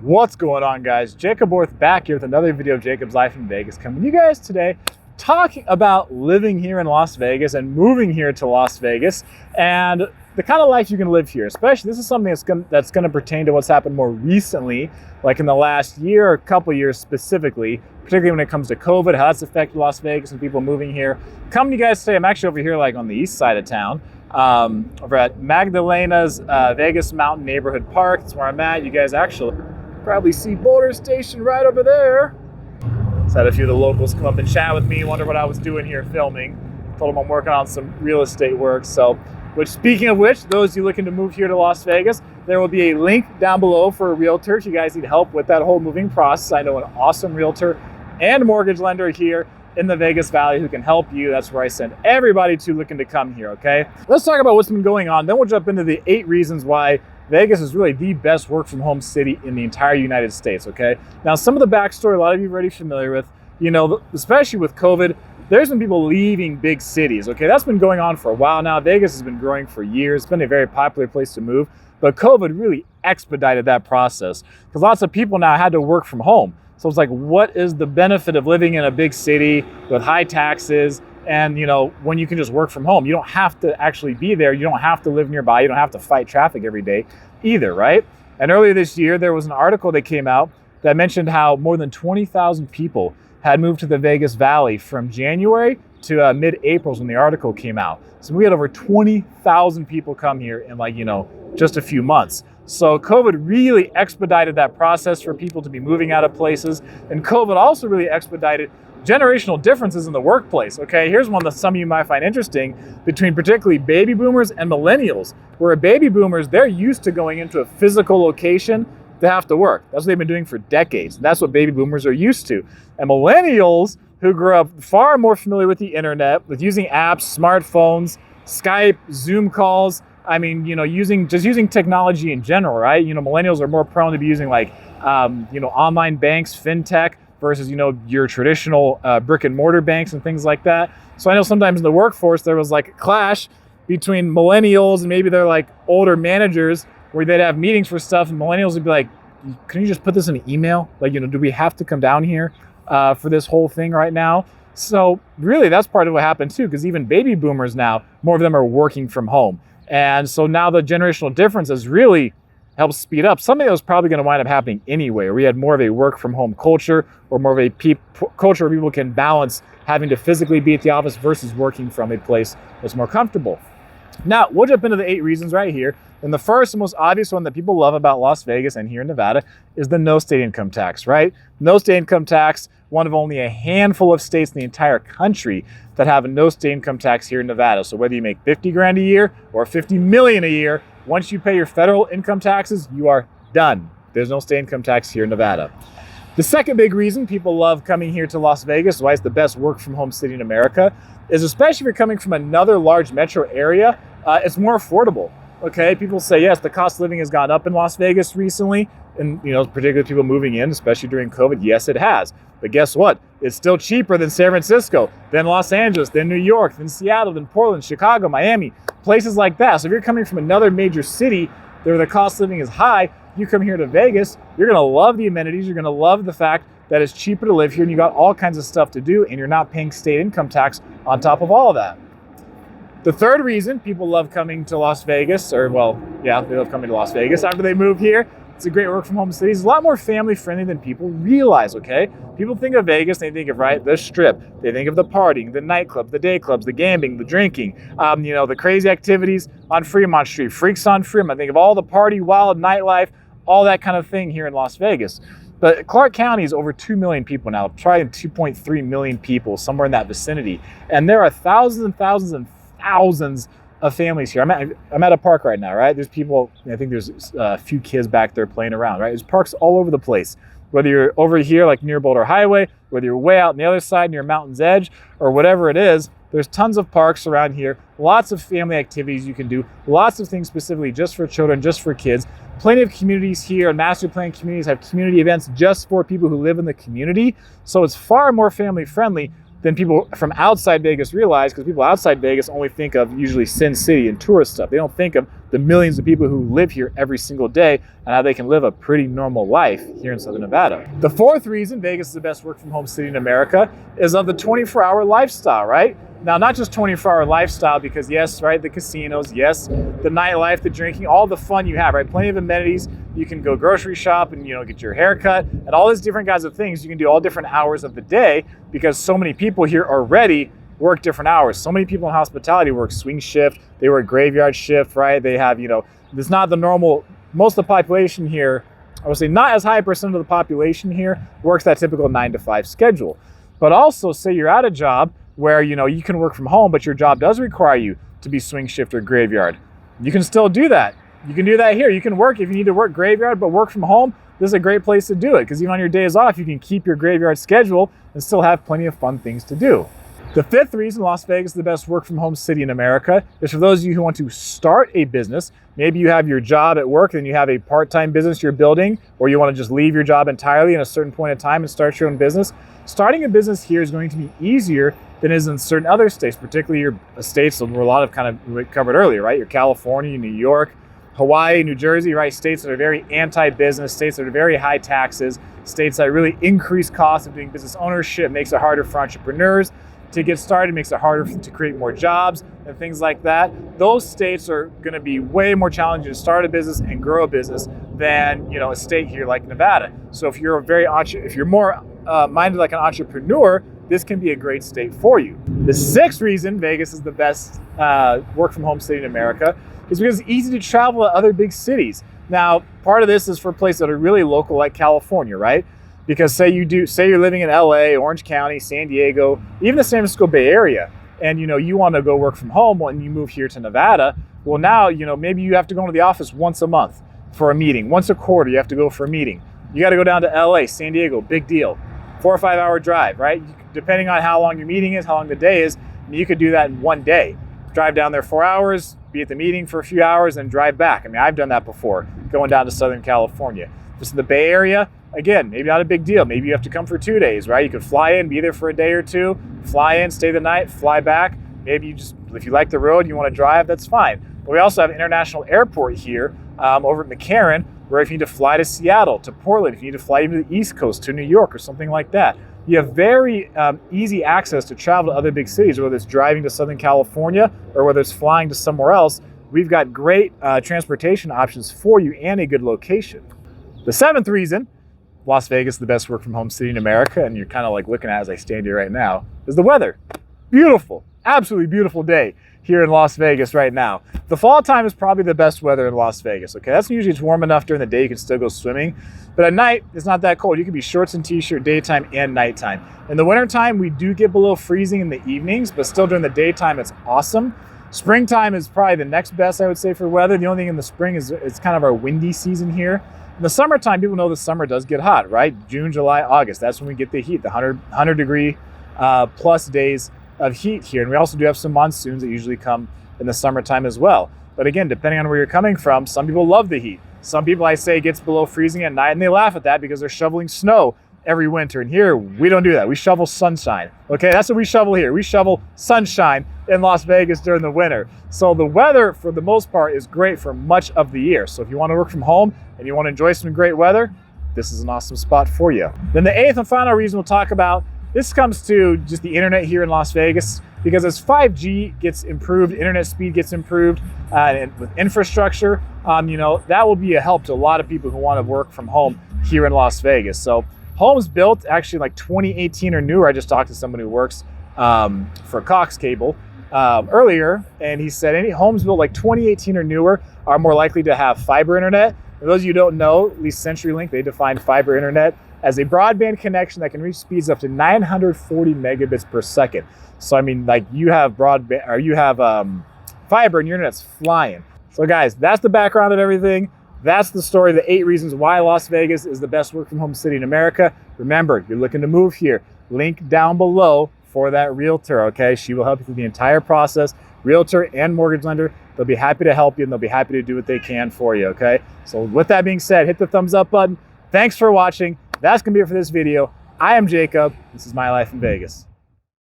What's going on, guys? Jacoborth back here with another video of Jacob's Life in Vegas, coming to you guys today talking about living here in Las Vegas and moving here to Las Vegas and the kind of life you can live here. Especially, this is something that's going to pertain to what's happened more recently, like in the last year or couple years specifically, particularly when it comes to COVID, how that's affected Las Vegas and people moving here. Coming to you guys today, I'm actually over here like on the east side of town, over at Magdalena's Vegas Mountain Neighborhood Park. That's where I'm at. You guys actually probably see Boulder Station right over there. Just had a few of the locals come up and chat with me, wonder what I was doing here filming. Told them I'm working on some real estate work. Speaking of which, those of you looking to move here to Las Vegas, there will be a link down below for a realtor if you guys need help with that whole moving process. I know an awesome realtor and mortgage lender here in the Vegas Valley who can help you. That's where I send everybody to looking to come here, okay? Let's talk about what's been going on. Then we'll jump into the 8 reasons why Vegas is really the best work from home city in the entire United States, okay? Now, some of the backstory, a lot of you are already familiar with, you know, especially with COVID, there's been people leaving big cities, okay? That's been going on for a while now. Vegas has been growing for years. It's been a very popular place to move, but COVID really expedited that process because lots of people now had to work from home. So it's like, what is the benefit of living in a big city with high taxes and, you know, when you can just work from home? You don't have to actually be there. You don't have to live nearby. You don't have to fight traffic every day either, right? And earlier this year, there was an article that came out that mentioned how more than 20,000 people had moved to the Vegas Valley from January to mid-April when the article came out. So we had over 20,000 people come here in just a few months. So COVID really expedited that process for people to be moving out of places. And COVID also really expedited generational differences in the workplace, okay? Here's one that some of you might find interesting between particularly baby boomers and millennials, where baby boomers, they're used to going into a physical location to have to work. That's what they've been doing for decades. That's what baby boomers are used to. And millennials, who grew up far more familiar with the internet, with using apps, smartphones, Skype, Zoom calls, using technology in general, right? Millennials are more prone to be using online banks, fintech, versus, your traditional brick and mortar banks and things like that. So I know sometimes in the workforce, there was like a clash between millennials and maybe they're like older managers where they'd have meetings for stuff and millennials would be like, can you just put this in an email? Do we have to come down here for this whole thing right now? So really that's part of what happened too, because even baby boomers now, more of them are working from home. And so now the generational difference has really helped speed up. Something that was probably going to wind up happening anyway. We had more of a work from home culture or more of a culture where people can balance having to physically be at the office versus working from a place that's more comfortable. Now, we'll jump into the 8 reasons right here. And the first and most obvious one that people love about Las Vegas and here in Nevada is the no state income tax, right? No state income tax, one of only a handful of states in the entire country that have a no state income tax here in Nevada. So whether you make 50 grand a year or 50 million a year, once you pay your federal income taxes, you are done. There's no state income tax here in Nevada. The second big reason people love coming here to Las Vegas, why it's the best work from home city in America, is especially if you're coming from another large metro area, it's more affordable. Okay, people say, yes, the cost of living has gone up in Las Vegas recently, and particularly people moving in, especially during COVID. Yes, it has. But guess what? It's still cheaper than San Francisco, than Los Angeles, than New York, than Seattle, than Portland, Chicago, Miami, places like that. So if you're coming from another major city where the cost of living is high, you come here to Vegas, you're gonna love the amenities, you're gonna love the fact that it's cheaper to live here and you got all kinds of stuff to do and you're not paying state income tax on top of all of that. The third reason people love coming to Las Vegas, they love coming to Las Vegas after they move here. It's a great work from home city. It's a lot more family friendly than people realize, okay? People think of Vegas, they think of, the strip. They think of the partying, the nightclubs, the day clubs, the gambling, the drinking, the crazy activities on Fremont Street, freaks on Fremont. Think of all the party, wild nightlife, all that kind of thing here in Las Vegas. But Clark County is over 2 million people now, probably 2.3 million people, somewhere in that vicinity. And there are thousands and thousands and thousands of families here. I'm at a park right now, right? There's people, I think there's a few kids back there playing around, right? There's parks all over the place. Whether you're over here like near Boulder Highway, whether you're way out on the other side near Mountain's Edge, or whatever it is, there's tons of parks around here, lots of family activities you can do, lots of things specifically just for children, just for kids. Plenty of communities here, and master plan communities have community events just for people who live in the community. So it's far more family friendly. than people from outside Vegas realize, because people outside Vegas only think of usually Sin City and tourist stuff. They don't think of the millions of people who live here every single day and how they can live a pretty normal life here in Southern Nevada. The fourth reason Vegas is the best work from home city in America is of the 24-hour lifestyle, right? Now, not just 24-hour lifestyle, because yes, right, the casinos, yes, the nightlife, the drinking, all the fun you have, right? Plenty of amenities. You can go grocery shop and, get your hair cut and all these different kinds of things. You can do all different hours of the day because so many people here already work different hours. So many people in hospitality work swing shift. They work graveyard shift, right? They have, it's not the normal, most of the population here, I would say not as high a percent of the population here works that typical 9 to 5 schedule. But also say you're at a job where, you can work from home, but your job does require you to be swing shift or graveyard. You can still do that. You can do that here. You can work if you need to work graveyard, but work from home, this is a great place to do it because even on your days off, you can keep your graveyard schedule and still have plenty of fun things to do. The fifth reason Las Vegas is the best work from home city in America is for those of you who want to start a business. Maybe you have your job at work and you have a part-time business you're building, or you want to just leave your job entirely in a certain point in time and start your own business. Starting a business here is going to be easier than it is in certain other states, particularly your states where a lot of we covered earlier, right? Your California, New York, Hawaii, New Jersey, right? States that are very anti-business, states that are very high taxes, states that really increase costs of doing business ownership, makes it harder for entrepreneurs to get started, makes it harder to create more jobs and things like that. Those states are going to be way more challenging to start a business and grow a business than a state here like Nevada. So if you're if you're more minded like an entrepreneur, this can be a great state for you. The sixth reason Vegas is the best work from home city in America is because it's easy to travel to other big cities. Now, part of this is for places that are really local like California, right? Because say you're living in LA, Orange County, San Diego, even the San Francisco Bay Area, and you want to go work from home when you move here to Nevada. Well, now, maybe you have to go into the office once a month for a meeting. Once a quarter, you have to go for a meeting. You got to go down to LA, San Diego, big deal. 4 or 5 hour drive, right? Depending on how long your meeting is, how long the day is, you could do that in one day. Drive down there 4 hours, be at the meeting for a few hours, and drive back. I've done that before, going down to Southern California. Just in the Bay Area, again, maybe not a big deal. Maybe you have to come for 2 days, right? You could fly in, be there for a day or two, fly in, stay the night, fly back. Maybe if you like the road, you want to drive, that's fine. But we also have an international airport here over at McCarran, where if you need to fly to Seattle, to Portland, if you need to fly even to the East Coast, to New York or something like that, you have very easy access to travel to other big cities, whether it's driving to Southern California or whether it's flying to somewhere else. We've got great transportation options for you and a good location. The seventh reason Las Vegas is the best work from home city in America, and you're kind of like looking at it as I stand here right now, is the weather. Beautiful, absolutely beautiful day here in Las Vegas right now. The fall time is probably the best weather in Las Vegas, okay? That's usually it's warm enough during the day you can still go swimming, but at night it's not that cold. You can be shorts and t-shirt daytime and nighttime. In the wintertime, we do get below freezing in the evenings, but still during the daytime it's awesome. Springtime is probably the next best, I would say, for weather. The only thing in the spring is it's kind of our windy season here. In the summertime, people know the summer does get hot, right? June, July, August, that's when we get the heat, the 100 degree plus days of heat here. And we also do have some monsoons that usually come in the summertime as well. But again, depending on where you're coming from, some people love the heat. Some people, I say, gets below freezing at night, and they laugh at that because they're shoveling snow every winter. And here, we don't do that. We shovel sunshine. Okay, that's what we shovel here. We shovel sunshine in Las Vegas during the winter. So the weather, for the most part, is great for much of the year. So if you want to work from home and you want to enjoy some great weather, this is an awesome spot for you. Then the eighth and final reason we'll talk about, this comes to just the internet here in Las Vegas, because as 5G gets improved, internet speed gets improved, and with infrastructure, that will be a help to a lot of people who want to work from home here in Las Vegas. So homes built actually like 2018 or newer. I just talked to someone who works for Cox Cable earlier, and he said any homes built like 2018 or newer are more likely to have fiber internet. For those of you who don't know, at least CenturyLink, they define fiber internet as a broadband connection that can reach speeds up to 940 megabits per second. So like you have broadband, or you have fiber and your internet's flying. So guys, that's the background of everything. That's the story, the 8 reasons why Las Vegas is the best work from home city in America. Remember, you're looking to move here, link down below for that realtor, okay? She will help you through the entire process. Realtor and mortgage lender, they'll be happy to help you, and they'll be happy to do what they can for you, okay? So with that being said, hit the thumbs up button. Thanks for watching. That's gonna be it for this video. I am Jacob. This is My Life in Vegas.